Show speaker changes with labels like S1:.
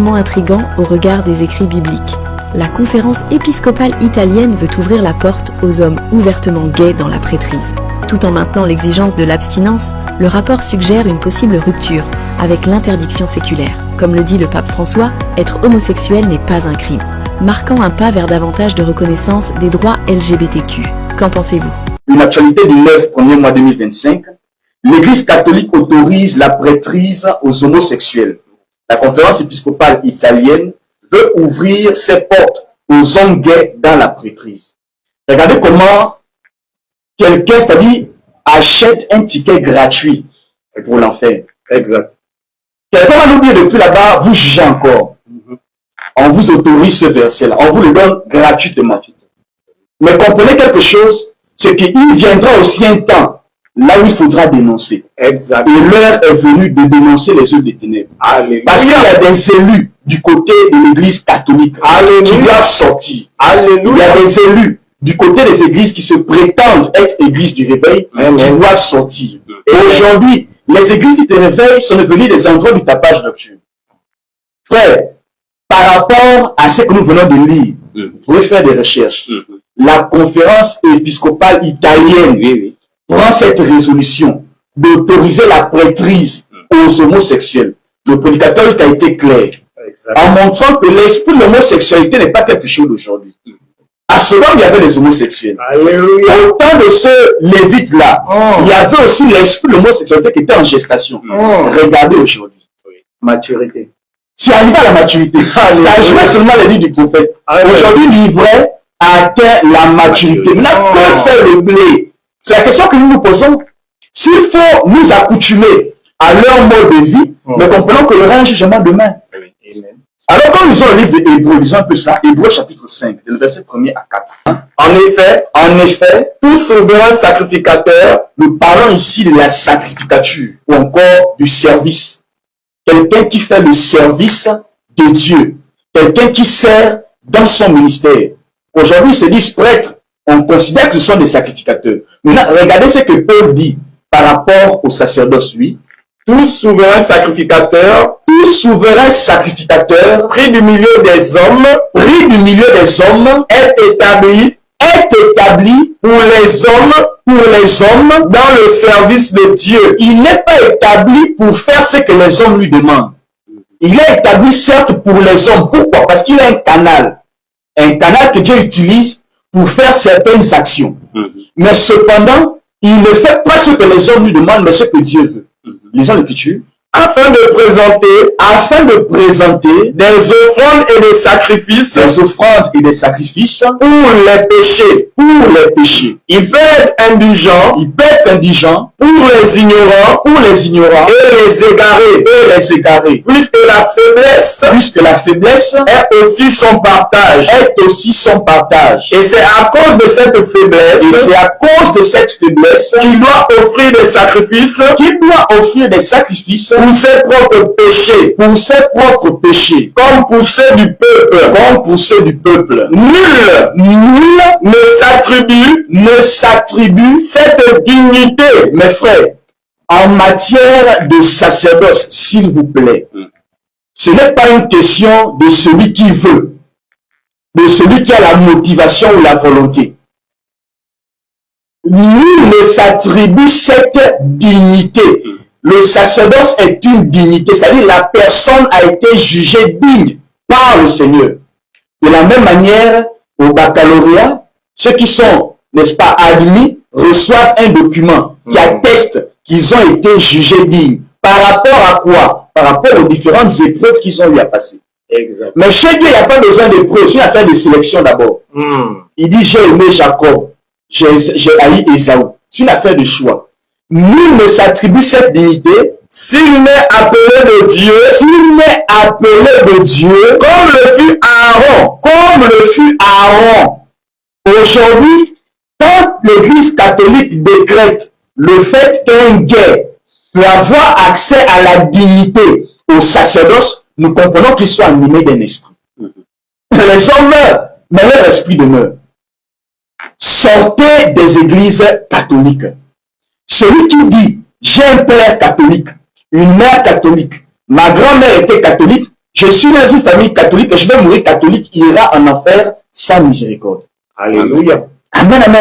S1: moment intrigant au regard des écrits bibliques. La conférence épiscopale italienne veut ouvrir la porte aux hommes ouvertement gays dans la prêtrise. Tout en maintenant l'exigence de l'abstinence, le rapport suggère une possible rupture avec l'interdiction séculaire. Comme le dit le pape François, être homosexuel n'est pas un crime, marquant un pas vers davantage de reconnaissance des droits LGBTQ. Qu'en pensez-vous?
S2: Une actualité du 9 premier mois 2025, l'Église catholique autorise la prêtrise aux homosexuels. La conférence épiscopale italienne veut ouvrir ses portes aux hommes gays dans la prêtrise. Regardez comment quelqu'un, c'est-à-dire, achète un ticket gratuit pour l'enfer.
S3: Exact.
S2: Quelqu'un va nous dire depuis là-bas, vous jugez encore. On vous autorise ce verset-là. On vous le donne gratuitement. Mais comprenez quelque chose, c'est qu'il viendra aussi un temps là où il faudra dénoncer.
S3: Exact.
S2: Et l'heure est venue de dénoncer les œuvres des ténèbres.
S3: Alléluia.
S2: Parce qu'il y a des élus du côté de l'Église catholique qui doivent sortir.
S3: Alléluia.
S2: Il y a des élus du côté des églises qui se prétendent être églises du réveil qui doivent sortir. Et aujourd'hui, les églises du réveil sont devenues des endroits du tapage nocturne. Frère, par rapport à ce que nous venons de lire, vous pouvez faire des recherches. La conférence épiscopale italienne prend cette résolution d'autoriser la prêtrise aux homosexuels. Le prédicateur a été clair en montrant que l'esprit de l'homosexualité n'est pas quelque chose d'aujourd'hui. À ce moment, il y avait les homosexuels.
S3: Alléluia.
S2: Au temps de ce Lévite-là, il y avait aussi l'esprit de l'homosexualité qui était en gestation. Regardez aujourd'hui.
S3: Maturité.
S2: C'est arrivé à la maturité. Ça jouait seulement les vies du prophète. Aujourd'hui, l'ivraie a atteint la maturité. Maintenant, que fait le blé? C'est la question que nous nous posons. S'il faut nous accoutumer à leur mode de vie, nous comprenons que le règne jugement demain. Alors, quand nous lisons le livre d'Hébreux, lisons un peu ça, Hébreux chapitre 5, le verset 1er à 4. En effet, tout souverain sacrificateur, nous parlons ici de la sacrificature ou encore du service. Quelqu'un qui fait le service de Dieu, quelqu'un qui sert dans son ministère. Aujourd'hui, ils se disent prêtres, on considère que ce sont des sacrificateurs. Maintenant, regardez ce que Paul dit par rapport au sacerdoce, lui. Tout souverain sacrificateur, pris du milieu des hommes, est établi pour les hommes dans le service de Dieu. Il n'est pas établi pour faire ce que les hommes lui demandent. Il est établi certes pour les hommes. Pourquoi? Parce qu'il a un canal que Dieu utilise pour faire certaines actions. Mais cependant, il ne fait pas ce que les hommes lui demandent, mais ce que Dieu veut. Lisons l'Écriture. Afin de présenter des offrandes et des sacrifices pour les péchés. Il peut être indigent pour les ignorants et les égarés. Puisque la faiblesse est aussi son partage. Et c'est à cause de cette faiblesse qu'il doit offrir des sacrifices pour ses propres péchés, comme pour ceux du peuple. Nul ne s'attribue cette dignité, mes frères, en matière de sacerdoce, s'il vous plaît. Ce n'est pas une question de celui qui veut, de celui qui a la motivation ou la volonté. Nul ne s'attribue cette dignité. Le sacerdoce est une dignité, c'est-à-dire la personne a été jugée digne par le Seigneur. De la même manière, au baccalauréat, ceux qui sont, n'est-ce pas, admis, reçoivent un document qui atteste qu'ils ont été jugés dignes. Par rapport à quoi? Par rapport aux différentes épreuves qu'ils ont eu à passer.
S3: Exact.
S2: Mais chez Dieu, il n'y a pas besoin d'épreuves, c'est une affaire de sélection d'abord. Il dit, j'ai aimé Jacob, j'ai haï Ésaü. C'est une affaire de choix. Nul ne s'attribue cette dignité s'il n'est appelé de Dieu, comme le fut Aaron. Aujourd'hui, quand l'Église catholique décrète le fait qu'un gay peut avoir accès à la dignité au sacerdoce, nous comprenons qu'ils sont animés d'un esprit. Les hommes meurent, mais leur esprit demeure. Sortez des églises catholiques. Celui qui dit, j'ai un père catholique, une mère catholique, ma grand-mère était catholique, je suis dans une famille catholique et je vais mourir catholique, il ira en enfer sans miséricorde.
S3: Alléluia.
S2: Amen, amen.